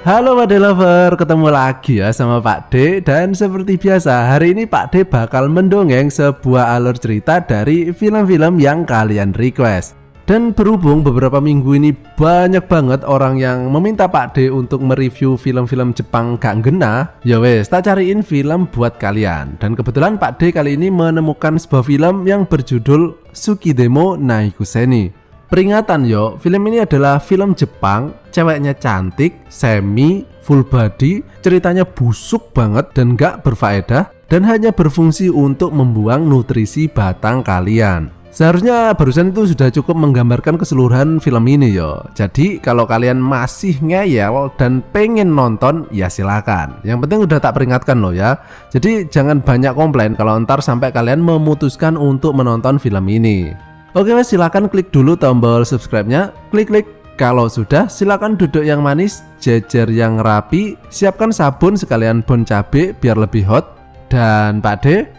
Halo Pak D Lover, ketemu lagi ya sama Pak D. Dan seperti biasa, hari ini Pak D bakal mendongeng sebuah alur cerita dari film-film yang kalian request. Dan berhubung beberapa minggu ini banyak banget orang yang meminta Pak D untuk mereview film-film Jepang gak ngena, ya wes, tak cariin film buat kalian. Dan kebetulan Pak D kali ini menemukan sebuah film yang berjudul Tsukidemo Naikuseni. Peringatan yo, film ini adalah film Jepang, ceweknya cantik, semi, full body, ceritanya busuk banget dan gak berfaedah, dan hanya berfungsi untuk membuang nutrisi batang kalian. Seharusnya barusan itu sudah cukup menggambarkan keseluruhan film ini yo. Jadi kalau kalian masih ngeyel dan pengen nonton, ya silakan. Yang penting udah tak peringatkan loh ya. Jadi jangan banyak komplain kalau ntar sampai kalian memutuskan untuk menonton film ini. Oke mas, silakan klik dulu tombol subscribe-nya, klik. Kalau sudah, silakan duduk yang manis, jejer yang rapi, siapkan sabun sekalian bon cabe biar lebih hot. Dan Pak D,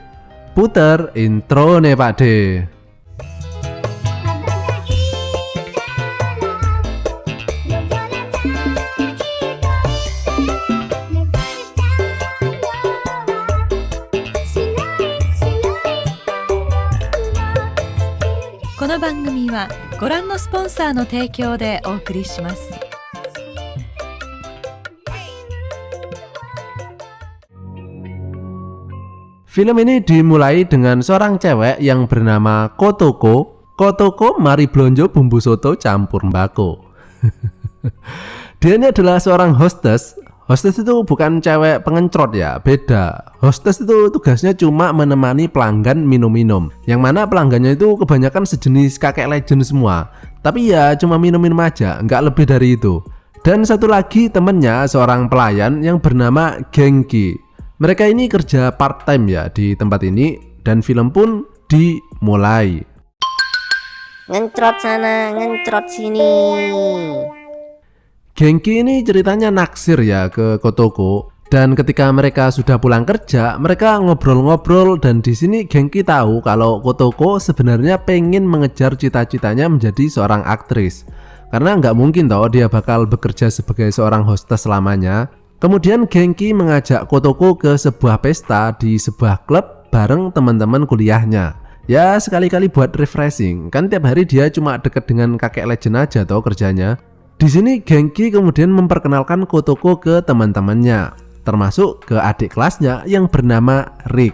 puter intro nih Pak D. Film ini dimulai dengan seorang cewek yang bernama Kotoko. Kotoko mari blonjo bumbu soto campur mbako. Dia ini adalah seorang hostess. Hostess itu bukan cewek pengencrot ya, beda. Hostess itu tugasnya cuma menemani pelanggan minum-minum. Yang mana pelanggannya itu kebanyakan sejenis kakek legend semua. Tapi ya cuma minum-minum aja, nggak lebih dari itu. Dan satu lagi temennya seorang pelayan yang bernama Genki. Mereka ini kerja part time ya di tempat ini. Dan film pun dimulai. Ngencrot sana, ngencrot sini. Genki ini ceritanya naksir ya ke Kotoko, dan ketika mereka sudah pulang kerja, mereka ngobrol-ngobrol, dan di sini Genki tahu kalau Kotoko sebenarnya pengen mengejar cita-citanya menjadi seorang aktris, karena nggak mungkin toh dia bakal bekerja sebagai seorang hostess selamanya. Kemudian Genki mengajak Kotoko ke sebuah pesta di sebuah klub bareng teman-teman kuliahnya. Ya sekali-kali buat refreshing, kan tiap hari dia cuma deket dengan kakek legend aja toh kerjanya. Di sini Genki kemudian memperkenalkan Kotoko ke teman-temannya, termasuk ke adik kelasnya yang bernama Rick.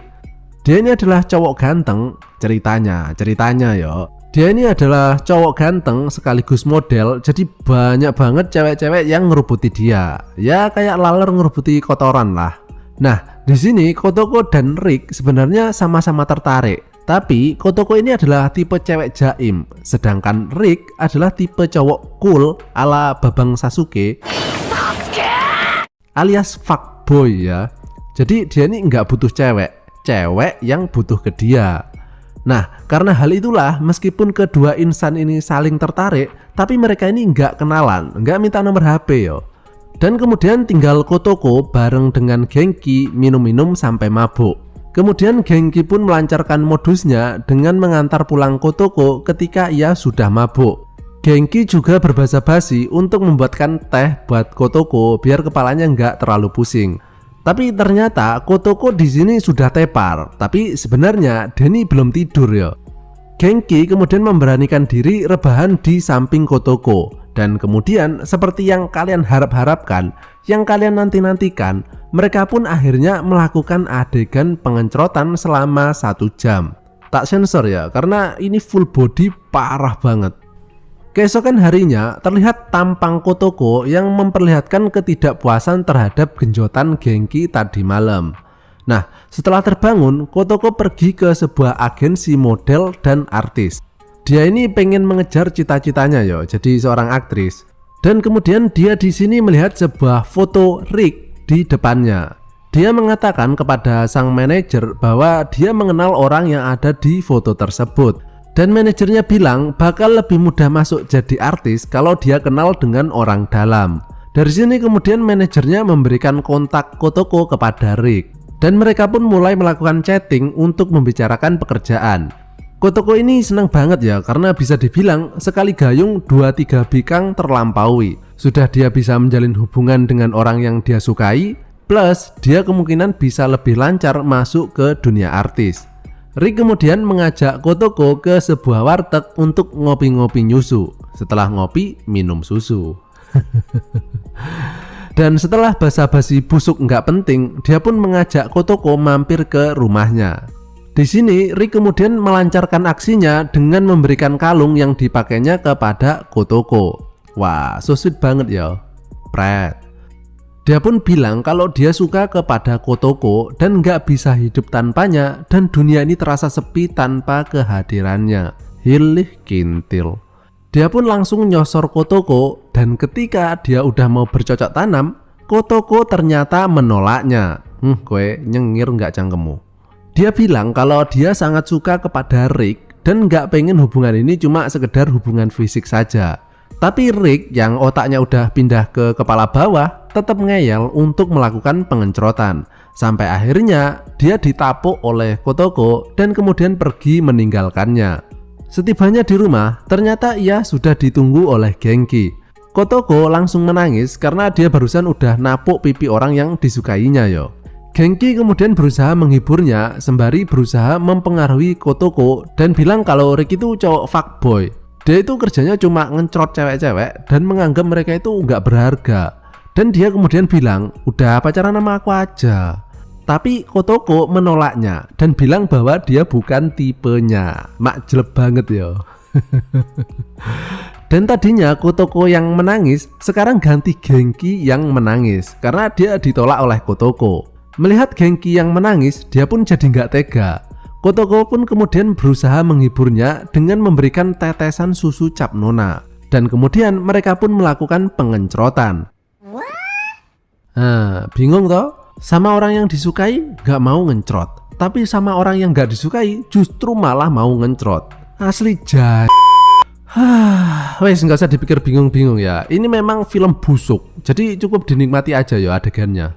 Dia ini adalah cowok ganteng, ceritanya yo. Dia ini adalah cowok ganteng sekaligus model, jadi banyak banget cewek-cewek yang ngerubuti dia. Ya kayak laler ngerubuti kotoran lah. Nah, di sini Kotoko dan Rick sebenarnya sama-sama tertarik. Tapi Kotoko ini adalah tipe cewek jaim, sedangkan Rick adalah tipe cowok cool ala Babang Sasuke alias fuckboy ya. Jadi dia ini nggak butuh cewek yang butuh ke dia. Nah karena hal itulah meskipun kedua insan ini saling tertarik, tapi mereka ini nggak kenalan, nggak minta nomor HP yo. Dan kemudian tinggal Kotoko bareng dengan Genki minum-minum sampai mabuk. Kemudian Genki pun melancarkan modusnya dengan mengantar pulang Kotoko ketika ia sudah mabuk. Genki juga berbasa-basi untuk membuatkan teh buat Kotoko biar kepalanya nggak terlalu pusing. Tapi ternyata Kotoko di sini sudah tepar, tapi sebenarnya Denny belum tidur ya. Genki kemudian memberanikan diri rebahan di samping Kotoko. Dan kemudian seperti yang kalian harap-harapkan, yang kalian nanti-nantikan, mereka pun akhirnya melakukan adegan pengencrotan selama 1 jam. Tak sensor ya, karena ini full body parah banget. Keesokan harinya terlihat tampang Kotoko yang memperlihatkan ketidakpuasan terhadap genjotan Genki tadi malam. Nah, setelah terbangun, Kotoko pergi ke sebuah agensi model dan artis. Dia ini pengen mengejar cita-citanya yo, jadi seorang aktris. Dan kemudian dia di sini melihat sebuah foto Rick di depannya. Dia mengatakan kepada sang manajer bahwa dia mengenal orang yang ada di foto tersebut. Dan manajernya bilang bakal lebih mudah masuk jadi artis kalau dia kenal dengan orang dalam. Dari sini kemudian manajernya memberikan kontak Kotoko kepada Rick. Dan mereka pun mulai melakukan chatting untuk membicarakan pekerjaan. Kotoko ini senang banget ya karena bisa dibilang sekali gayung 2-3 bikang terlampaui. Sudah dia bisa menjalin hubungan dengan orang yang dia sukai, plus dia kemungkinan bisa lebih lancar masuk ke dunia artis. Rick kemudian mengajak Kotoko ke sebuah warteg untuk ngopi-ngopi nyusu. Setelah ngopi, minum susu. Dan setelah basa-basi busuk nggak penting, dia pun mengajak Kotoko mampir ke rumahnya. Di sini Rick kemudian melancarkan aksinya dengan memberikan kalung yang dipakainya kepada Kotoko. Wah, so sweet banget ya. Pret. Dia pun bilang kalau dia suka kepada Kotoko dan nggak bisa hidup tanpanya, dan dunia ini terasa sepi tanpa kehadirannya. Hilih kintil. Dia pun langsung nyosor Kotoko, dan ketika dia udah mau bercocok tanam, Kotoko ternyata menolaknya. Kowe nyengir nggak cangkemmu. Dia bilang kalau dia sangat suka kepada Rick dan nggak pengen hubungan ini cuma sekedar hubungan fisik saja. Tapi Rick yang otaknya udah pindah ke kepala bawah tetap ngeyel untuk melakukan pengencrotan. Sampai akhirnya dia ditapuk oleh Kotoko dan kemudian pergi meninggalkannya. Setibanya di rumah, ternyata ia sudah ditunggu oleh Genki. Kotoko langsung menangis karena dia barusan udah napuk pipi orang yang disukainya yo. Genki kemudian berusaha menghiburnya sembari berusaha mempengaruhi Kotoko dan bilang kalau Rick itu cowok fuckboy. Dia itu kerjanya cuma ngencrot cewek-cewek dan menganggap mereka itu nggak berharga. Dan dia kemudian bilang, udah pacaran sama aku aja. Tapi Kotoko menolaknya dan bilang bahwa dia bukan tipenya. Makjeleb banget ya. Dan tadinya Kotoko yang menangis, sekarang ganti Genki yang menangis karena dia ditolak oleh Kotoko. Melihat Genki yang menangis, dia pun jadi nggak tega. Kotoko pun kemudian berusaha menghiburnya dengan memberikan tetesan susu cap nona. Dan kemudian mereka pun melakukan pengencrotan. Bingung toh? Sama orang yang disukai nggak mau ngencrot, tapi sama orang yang nggak disukai justru malah mau ngencrot. Asli jahat. Wes nggak usah dipikir bingung-bingung ya. Ini memang film busuk, jadi cukup dinikmati aja ya adegannya.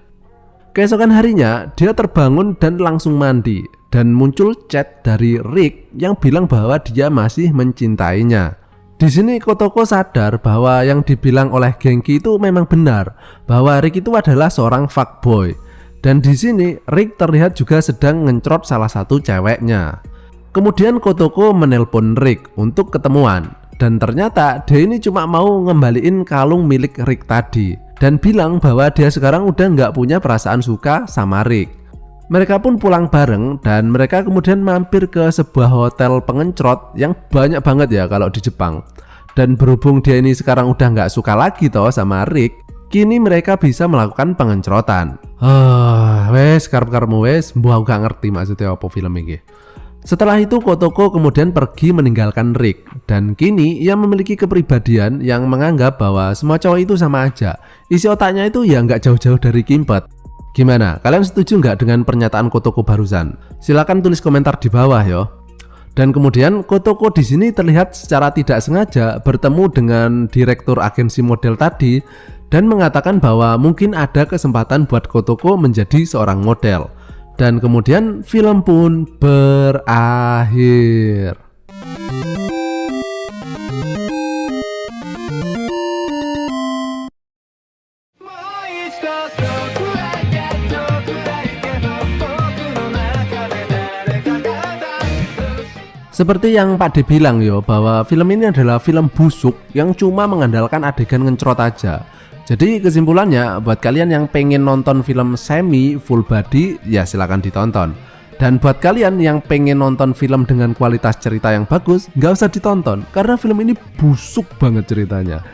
Keesokan harinya, dia terbangun dan langsung mandi. Dan muncul chat dari Rick yang bilang bahwa dia masih mencintainya. Di sini Kotoko sadar bahwa yang dibilang oleh Genki itu memang benar, bahwa Rick itu adalah seorang fuckboy. Dan di sini Rick terlihat juga sedang ngencrot salah satu ceweknya. Kemudian Kotoko menelpon Rick untuk ketemuan. Dan ternyata dia ini cuma mau ngembaliin kalung milik Rick tadi. Dan bilang bahwa dia sekarang udah nggak punya perasaan suka sama Rick. Mereka pun pulang bareng dan mereka kemudian mampir ke sebuah hotel pengencrot yang banyak banget ya kalau di Jepang. Dan berhubung dia ini sekarang udah nggak suka lagi toh sama Rick, kini mereka bisa melakukan pengencrotan. Wes karep-karepmu wes, mbuh aku gak ngerti maksudnya apa film ini. Setelah itu Kotoko kemudian pergi meninggalkan Rick. Dan kini ia memiliki kepribadian yang menganggap bahwa semua cowok itu sama aja. Isi otaknya itu ya nggak jauh-jauh dari Kimpet. Gimana? Kalian setuju nggak dengan pernyataan Kotoko barusan? Silahkan tulis komentar di bawah yo. Dan kemudian Kotoko di sini terlihat secara tidak sengaja bertemu dengan direktur agensi model tadi dan mengatakan bahwa mungkin ada kesempatan buat Kotoko menjadi seorang model. Dan kemudian film pun berakhir. Seperti yang Pak D bilang yo, bahwa film ini adalah film busuk yang cuma mengandalkan adegan ngencrot aja. Jadi kesimpulannya, buat kalian yang pengen nonton film semi full body, ya silahkan ditonton. Dan buat kalian yang pengen nonton film dengan kualitas cerita yang bagus, nggak usah ditonton, karena film ini busuk banget ceritanya.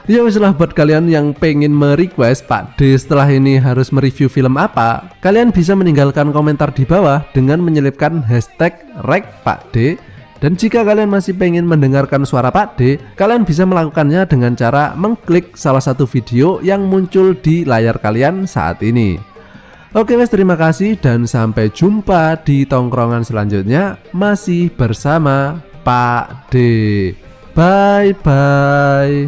Ya weslah, buat kalian yang pengen merequest Pak D setelah ini harus mereview film apa, kalian bisa meninggalkan komentar di bawah dengan menyelipkan hashtag #RekPakD. Dan jika kalian masih pengen mendengarkan suara Pak D, kalian bisa melakukannya dengan cara mengklik salah satu video yang muncul di layar kalian saat ini. Oke wes, terima kasih dan sampai jumpa di tongkrongan selanjutnya masih bersama Pak D. Bye bye.